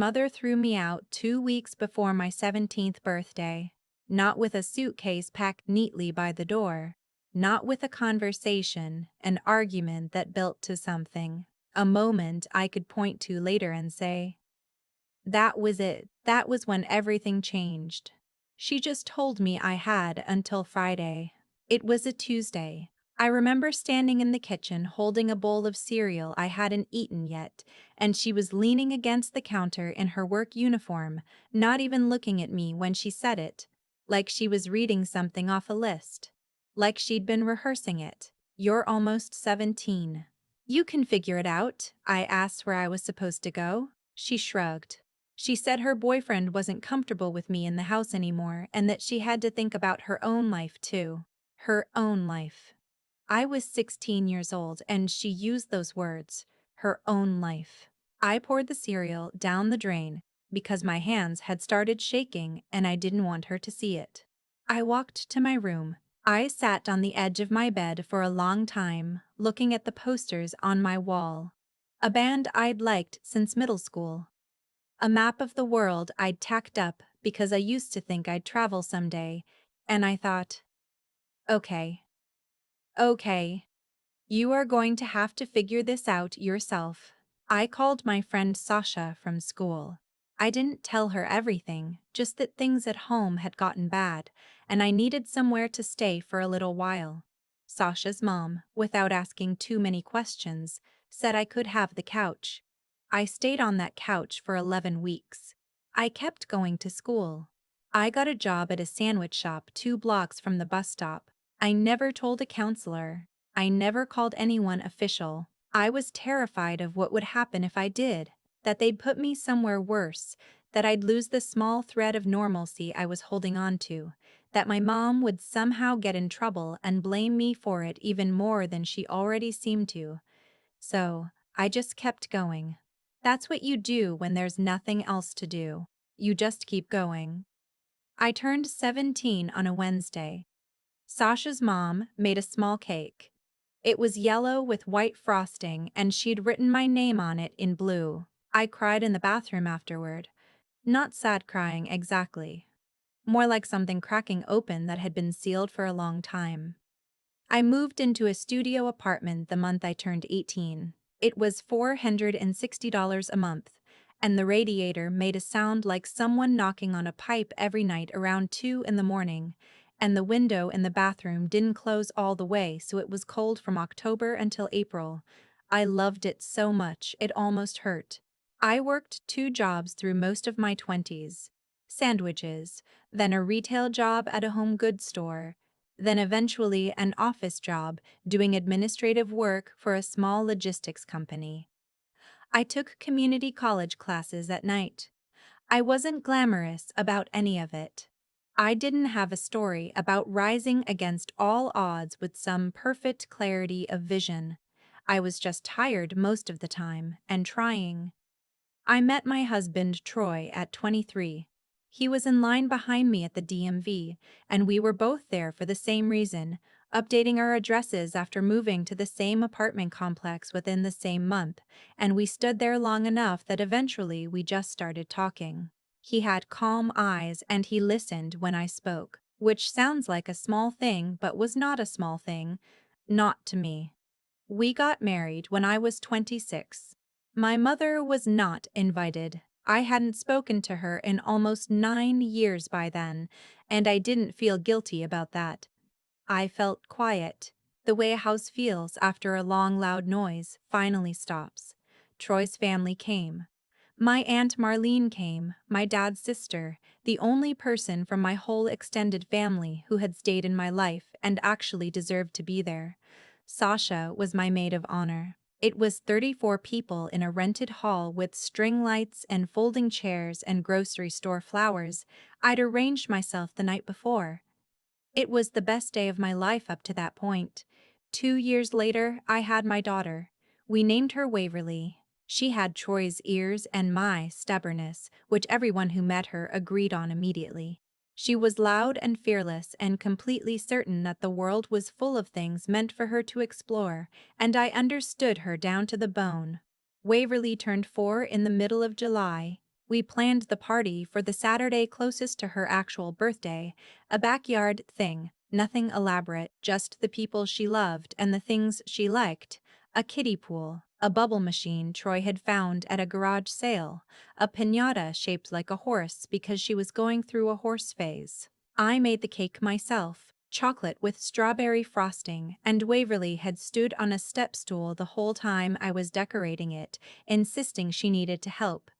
Mother threw me out 2 weeks before my 17th birthday. Not with a suitcase packed neatly by the door. Not with a conversation, an argument that built to something. A moment I could point to later and say, that was it. That was when everything changed. She just told me I had until Friday. It was a Tuesday. I remember standing in the kitchen holding a bowl of cereal I hadn't eaten yet, and she was leaning against the counter in her work uniform, not even looking at me when she said it, like she was reading something off a list. Like she'd been rehearsing it. You're almost 17. You can figure it out, I asked where I was supposed to go. She shrugged. She said her boyfriend wasn't comfortable with me in the house anymore and that she had to think about her own life too. Her own life. I was 16 years old and she used those words, her own life. I poured the cereal down the drain because my hands had started shaking and I didn't want her to see it. I walked to my room. I sat on the edge of my bed for a long time, looking at the posters on my wall. A band I'd liked since middle school. A map of the world I'd tacked up because I used to think I'd travel someday, and I thought, okay, okay, you are going to have to figure this out yourself. I called my friend Sasha from school. I didn't tell her everything, just that things at home had gotten bad, and I needed somewhere to stay for a little while. Sasha's mom, without asking too many questions, said I could have the couch. I stayed on that couch for 11 weeks. I kept going to school. I got a job at a sandwich shop 2 blocks from the bus stop. I never told a counselor. I never called anyone official. I was terrified of what would happen if I did, that they'd put me somewhere worse, that I'd lose the small thread of normalcy I was holding on to, that my mom would somehow get in trouble and blame me for it even more than she already seemed to. So, I just kept going. That's what you do when there's nothing else to do. You just keep going. I turned 17 on a Wednesday. Sasha's mom made a small cake. It was yellow with white frosting and she'd written my name on it in blue. I cried in the bathroom afterward. Not sad crying exactly. More like something cracking open that had been sealed for a long time. I moved into a studio apartment the month I turned 18. It was $460 a month, and the radiator made a sound like someone knocking on a pipe every night around 2 in the morning, and the window in the bathroom didn't close all the way, so it was cold from October until April. I loved it so much it almost hurt. I worked 2 jobs through most of my 20s. Sandwiches, then a retail job at a home goods store, then eventually an office job doing administrative work for a small logistics company. I took community college classes at night. I wasn't glamorous about any of it. I didn't have a story about rising against all odds with some perfect clarity of vision. I was just tired most of the time and trying. I met my husband, Troy, at 23. He was in line behind me at the DMV, and we were both there for the same reason, updating our addresses after moving to the same apartment complex within the same month, and we stood there long enough that eventually we just started talking. He had calm eyes and he listened when I spoke, which sounds like a small thing but was not a small thing, not to me. We got married when I was 26. My mother was not invited. I hadn't spoken to her in almost 9 years by then, and I didn't feel guilty about that. I felt quiet, the way a house feels after a long loud noise finally stops. Troy's family came. My Aunt Marlene came, my dad's sister, the only person from my whole extended family who had stayed in my life and actually deserved to be there. Sasha was my maid of honor. It was 34 people in a rented hall with string lights and folding chairs and grocery store flowers I'd arranged myself the night before. It was the best day of my life up to that point. 2 years later, I had my daughter. We named her Waverly. She had Troy's ears and my stubbornness, which everyone who met her agreed on immediately. She was loud and fearless and completely certain that the world was full of things meant for her to explore, and I understood her down to the bone. Waverly turned 4 in the middle of July. We planned the party for the Saturday closest to her actual birthday, a backyard thing, nothing elaborate, just the people she loved and the things she liked. A kiddie pool, a bubble machine Troy had found at a garage sale, a piñata shaped like a horse because she was going through a horse phase. I made the cake myself, chocolate with strawberry frosting, and Waverly had stood on a step stool the whole time I was decorating it, insisting she needed to help.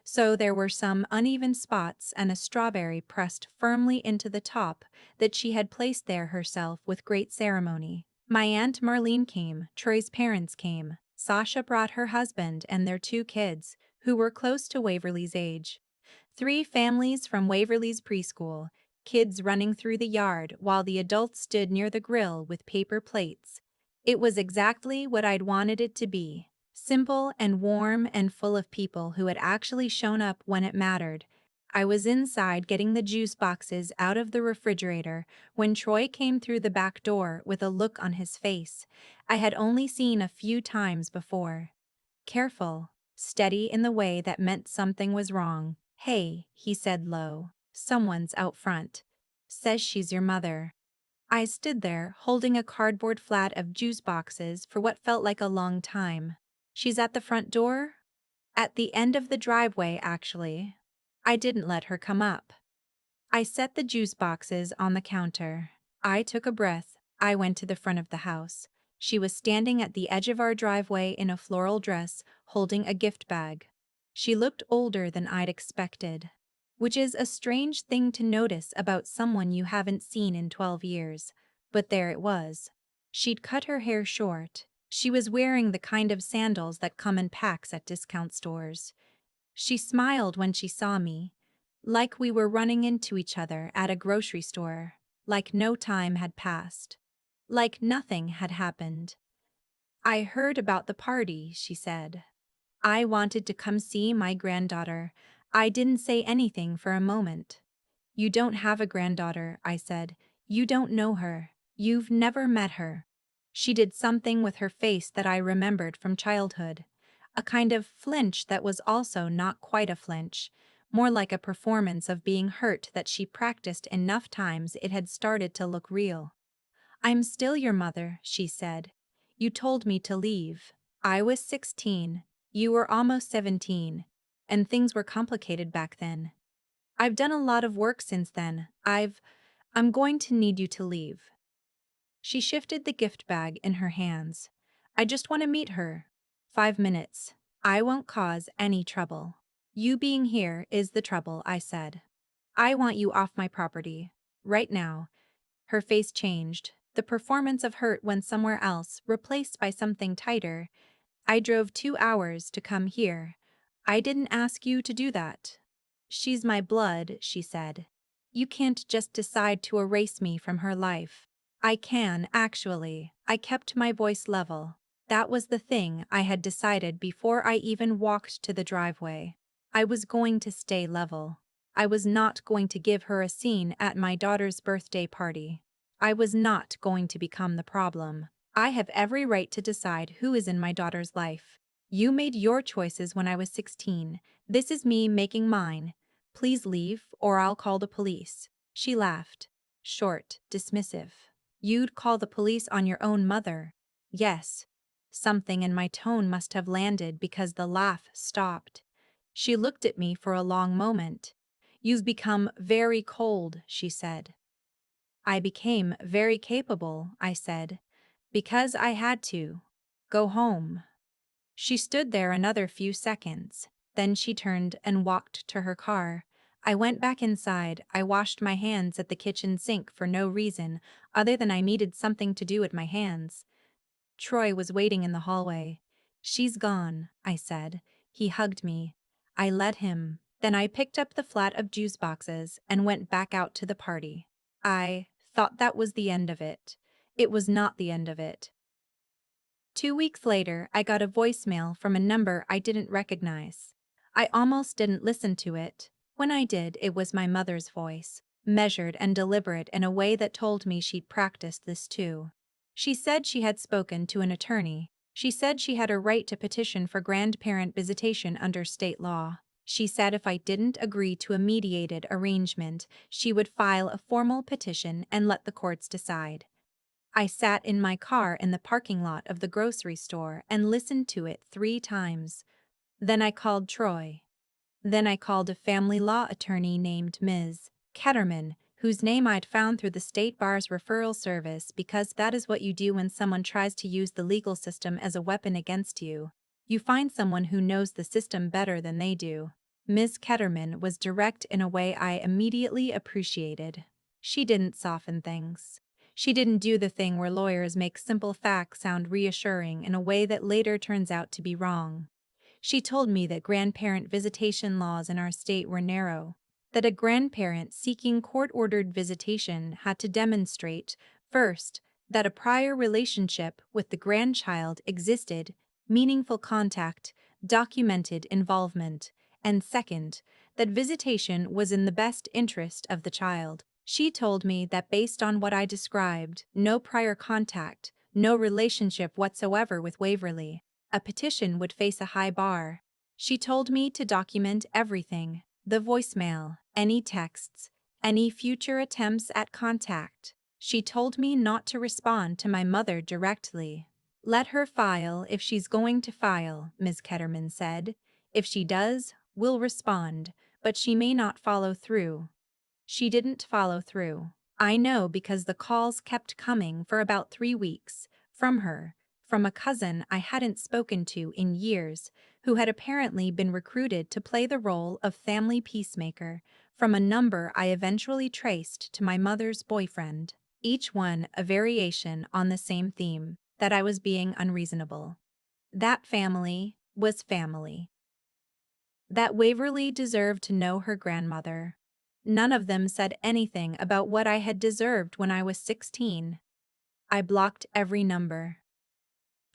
So there were some uneven spots and a strawberry pressed firmly into the top that she had placed there herself with great ceremony. My Aunt Marlene came, Troy's parents came. Sasha brought her husband and their 2 kids, who were close to Waverly's age. 3 families from Waverly's preschool, kids running through the yard while the adults stood near the grill with paper plates. It was exactly what I'd wanted it to be. Simple and warm and full of people who had actually shown up when it mattered. I was inside getting the juice boxes out of the refrigerator when Troy came through the back door with a look on his face I had only seen a few times before. Careful, steady in the way that meant something was wrong. "Hey," he said low. "Someone's out front. Says she's your mother." I stood there, holding a cardboard flat of juice boxes for what felt like a long time. "She's at the front door?" "At the end of the driveway, actually." I didn't let her come up. I set the juice boxes on the counter. I took a breath. I went to the front of the house. She was standing at the edge of our driveway in a floral dress, holding a gift bag. She looked older than I'd expected, which is a strange thing to notice about someone you haven't seen in 12 years. But there it was. She'd cut her hair short. She was wearing the kind of sandals that come in packs at discount stores. She smiled when she saw me, like we were running into each other at a grocery store, like no time had passed, like nothing had happened. "I heard about the party," she said. "I wanted to come see my granddaughter." I didn't say anything for a moment. "You don't have a granddaughter," I said. "You don't know her. You've never met her." She did something with her face that I remembered from childhood. A kind of flinch that was also not quite a flinch, more like a performance of being hurt that she practiced enough times it had started to look real. "I'm still your mother," she said. "You told me to leave. I was 16. You were almost 17. And things were complicated back then. I've done a lot of work since then. I'm going to need you to leave." She shifted the gift bag in her hands. "I just want to meet her. 5 minutes. I won't cause any trouble." "You being here is the trouble," I said. "I want you off my property. Right now." Her face changed. The performance of hurt went somewhere else, replaced by something tighter. "I drove 2 hours to come here. I didn't ask you to do that." "She's my blood," she said. "You can't just decide to erase me from her life." "I can, actually." I kept my voice level. That was the thing I had decided before I even walked to the driveway. I was going to stay level. I was not going to give her a scene at my daughter's birthday party. I was not going to become the problem. I have every right to decide who is in my daughter's life. You made your choices when I was 16. This is me making mine. Please leave, or I'll call the police." She laughed. Short, dismissive. "You'd call the police on your own mother?" "Yes." Something in my tone must have landed because the laugh stopped. She looked at me for a long moment. "You've become very cold," she said. "I became very capable," I said. "Because I had to. Go home." She stood there another few seconds. Then she turned and walked to her car. I went back inside. I washed my hands at the kitchen sink for no reason other than I needed something to do with my hands. Troy was waiting in the hallway. "She's gone," I said. He hugged me. I let him. Then I picked up the flat of juice boxes and went back out to the party. I thought that was the end of it. It was not the end of it. 2 weeks later, I got a voicemail from a number I didn't recognize. I almost didn't listen to it. When I did, it was my mother's voice, measured and deliberate in a way that told me she'd practiced this too. She said she had spoken to an attorney. She said she had a right to petition for grandparent visitation under state law. She said if I didn't agree to a mediated arrangement, she would file a formal petition and let the courts decide. I sat in my car in the parking lot of the grocery store and listened to it 3 times. Then I called Troy. Then I called a family law attorney named Ms. Ketterman, whose name I'd found through the state bar's referral service because that is what you do when someone tries to use the legal system as a weapon against you. You find someone who knows the system better than they do. Ms. Ketterman was direct in a way I immediately appreciated. She didn't soften things. She didn't do the thing where lawyers make simple facts sound reassuring in a way that later turns out to be wrong. She told me that grandparent visitation laws in our state were narrow, that a grandparent seeking court-ordered visitation had to demonstrate, first, that a prior relationship with the grandchild existed, meaningful contact, documented involvement, and second, that visitation was in the best interest of the child. She told me that based on what I described, no prior contact, no relationship whatsoever with Waverly, a petition would face a high bar. She told me to document everything, the voicemail, any texts, any future attempts at contact. She told me not to respond to my mother directly. Let her file if she's going to file, Ms. Ketterman said. If she does, we'll respond, but she may not follow through. She didn't follow through. I know because the calls kept coming for about 3 weeks, from her, from a cousin I hadn't spoken to in years, who had apparently been recruited to play the role of family peacemaker, from a number I eventually traced to my mother's boyfriend, each one a variation on the same theme, that I was being unreasonable. That family was family. That Waverly deserved to know her grandmother. None of them said anything about what I had deserved when I was 16. I blocked every number.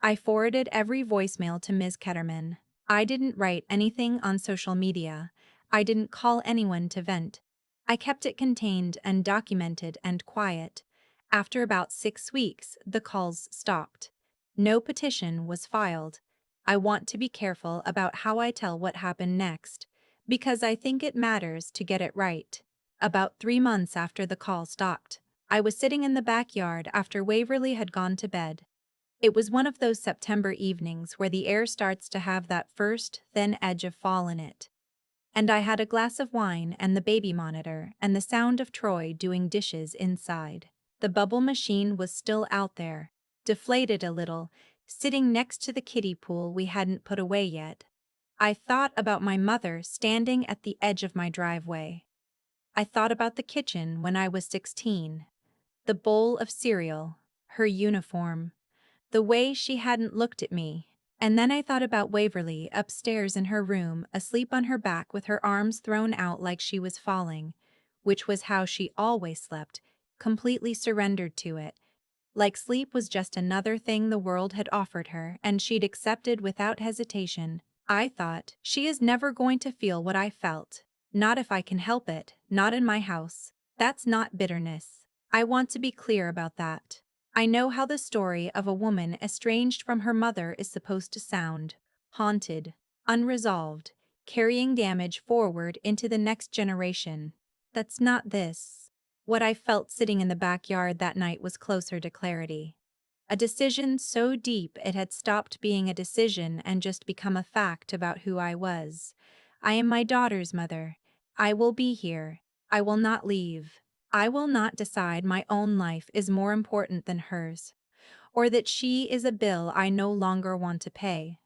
I forwarded every voicemail to Ms. Ketterman. I didn't write anything on social media. I didn't call anyone to vent. I kept it contained and documented and quiet. After about 6 weeks, the calls stopped. No petition was filed. I want to be careful about how I tell what happened next, because I think it matters to get it right. About 3 months after the call stopped, I was sitting in the backyard after Waverly had gone to bed. It was one of those September evenings where the air starts to have that first thin edge of fall in it. And I had a glass of wine and the baby monitor and the sound of Troy doing dishes inside. The bubble machine was still out there, deflated a little, sitting next to the kiddie pool we hadn't put away yet. I thought about my mother standing at the edge of my driveway. I thought about the kitchen when I was 16, the bowl of cereal, her uniform, the way she hadn't looked at me. And then I thought about Waverly upstairs in her room, asleep on her back with her arms thrown out like she was falling, which was how she always slept, completely surrendered to it, like sleep was just another thing the world had offered her and she'd accepted without hesitation. I thought, she is never going to feel what I felt. Not if I can help it, not in my house. That's not bitterness. I want to be clear about that. I know how the story of a woman estranged from her mother is supposed to sound: haunted, unresolved, carrying damage forward into the next generation. That's not this. What I felt sitting in the backyard that night was closer to clarity. A decision so deep it had stopped being a decision and just become a fact about who I was. I am my daughter's mother. I will be here. I will not leave. I will not decide my own life is more important than hers, or that she is a bill I no longer want to pay,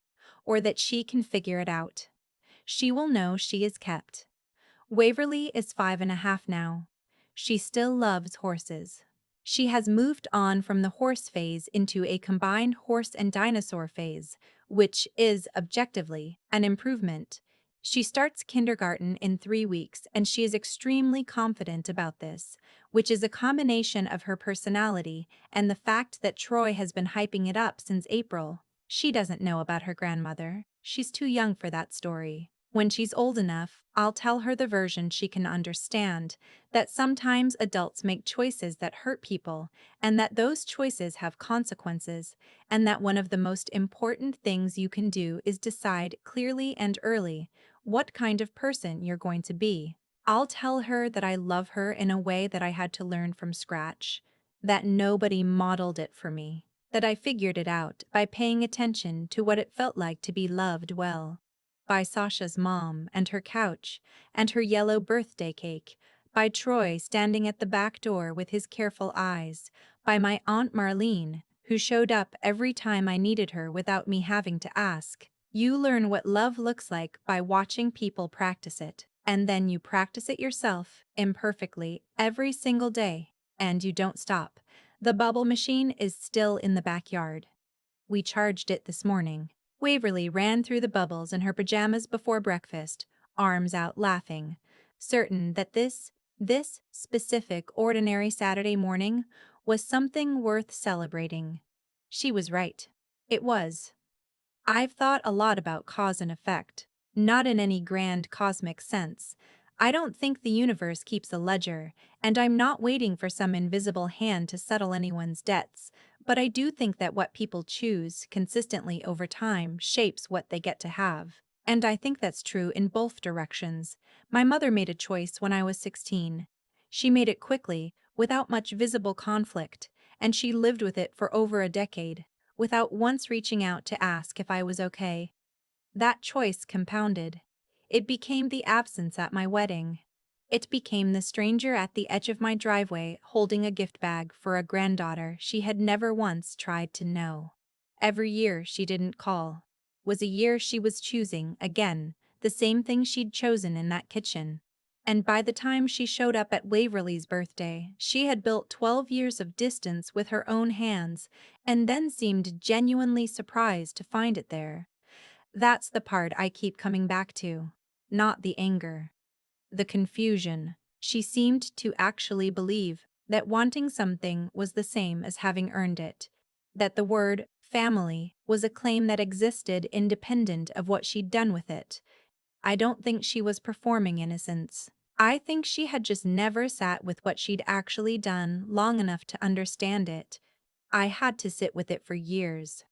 or that she can figure it out. She will know she is kept. Waverly is 5.5 now. She still loves horses. She has moved on from the horse phase into a combined horse and dinosaur phase, which is, objectively, an improvement. She starts kindergarten in 3 weeks, and she is extremely confident about this, which is a combination of her personality and the fact that Troy has been hyping it up since April. She doesn't know about her grandmother. She's too young for that story. When she's old enough, I'll tell her the version she can understand, that sometimes adults make choices that hurt people, and that those choices have consequences, and that one of the most important things you can do is decide clearly and early what kind of person you're going to be. I'll tell her that I love her in a way that I had to learn from scratch, that nobody modeled it for me, that I figured it out by paying attention to what it felt like to be loved well. By Sasha's mom and her couch and her yellow birthday cake, by Troy standing at the back door with his careful eyes, by my Aunt Marlene, who showed up every time I needed her without me having to ask. You learn what love looks like by watching people practice it, and then you practice it yourself, imperfectly, every single day, and you don't stop. The bubble machine is still in the backyard. We charged it this morning. Waverly ran through the bubbles in her pajamas before breakfast, arms out laughing, certain that this specific ordinary Saturday morning was something worth celebrating. She was right. It was. I've thought a lot about cause and effect, not in any grand cosmic sense. I don't think the universe keeps a ledger, and I'm not waiting for some invisible hand to settle anyone's debts, but I do think that what people choose consistently over time shapes what they get to have. And I think that's true in both directions. My mother made a choice when I was 16. She made it quickly, without much visible conflict, and she lived with it for over a decade, without once reaching out to ask if I was okay. That choice compounded. It became the absence at my wedding. It became the stranger at the edge of my driveway holding a gift bag for a granddaughter she had never once tried to know. Every year she didn't call was a year she was choosing, again, the same thing she'd chosen in that kitchen. And by the time she showed up at Waverly's birthday, she had built 12 years of distance with her own hands, and then seemed genuinely surprised to find it there. That's the part I keep coming back to. Not the anger. The confusion. She seemed to actually believe that wanting something was the same as having earned it. That the word family was a claim that existed independent of what she'd done with it. I don't think she was performing innocence. I think she had just never sat with what she'd actually done long enough to understand it. I had to sit with it for years.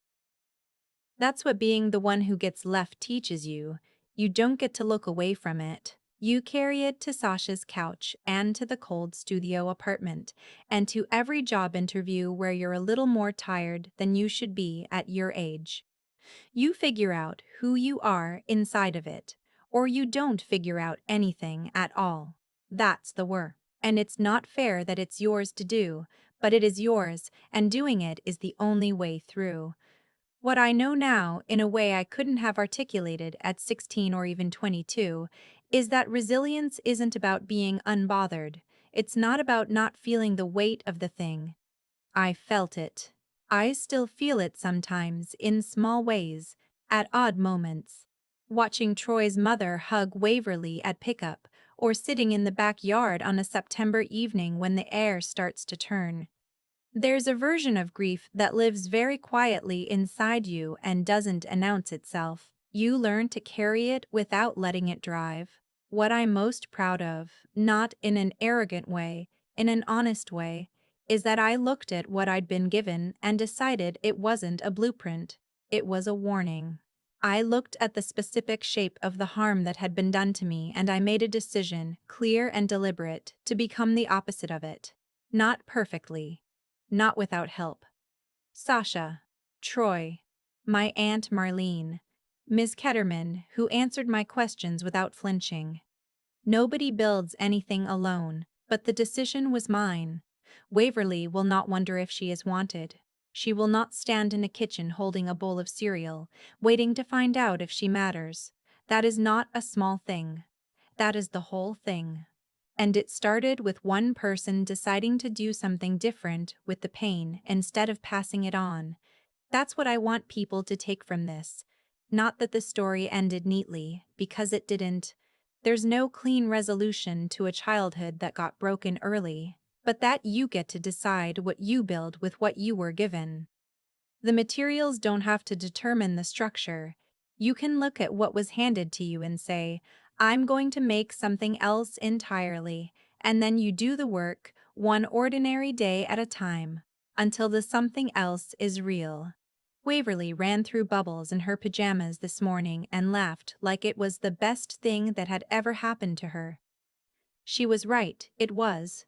That's what being the one who gets left teaches you. You don't get to look away from it. You carry it to Sasha's couch and to the cold studio apartment, and to every job interview where you're a little more tired than you should be at your age. You figure out who you are inside of it, or you don't figure out anything at all. That's the work. And it's not fair that it's yours to do, but it is yours, and doing it is the only way through. What I know now, in a way I couldn't have articulated at 16 or even 22, is that resilience isn't about being unbothered. It's not about not feeling the weight of the thing. I felt it. I still feel it sometimes, in small ways, at odd moments. Watching Troy's mother hug Waverly at pickup, or sitting in the backyard on a September evening when the air starts to turn. There's a version of grief that lives very quietly inside you and doesn't announce itself. You learn to carry it without letting it drive. What I'm most proud of, not in an arrogant way, in an honest way, is that I looked at what I'd been given and decided it wasn't a blueprint. It was a warning. I looked at the specific shape of the harm that had been done to me and I made a decision, clear and deliberate, to become the opposite of it. Not perfectly. Not without help. Sasha, Troy, my Aunt Marlene, Ms. Ketterman, who answered my questions without flinching. Nobody builds anything alone, but the decision was mine. Waverly will not wonder if she is wanted. She will not stand in a kitchen holding a bowl of cereal, waiting to find out if she matters. That is not a small thing. That is the whole thing. And it started with one person deciding to do something different with the pain instead of passing it on. That's what I want people to take from this. Not that the story ended neatly, because it didn't. There's no clean resolution to a childhood that got broken early, but that you get to decide what you build with what you were given. The materials don't have to determine the structure. You can look at what was handed to you and say, I'm going to make something else entirely, and then you do the work, one ordinary day at a time, until the something else is real. Waverly ran through bubbles in her pajamas this morning and laughed like it was the best thing that had ever happened to her. She was right, it was.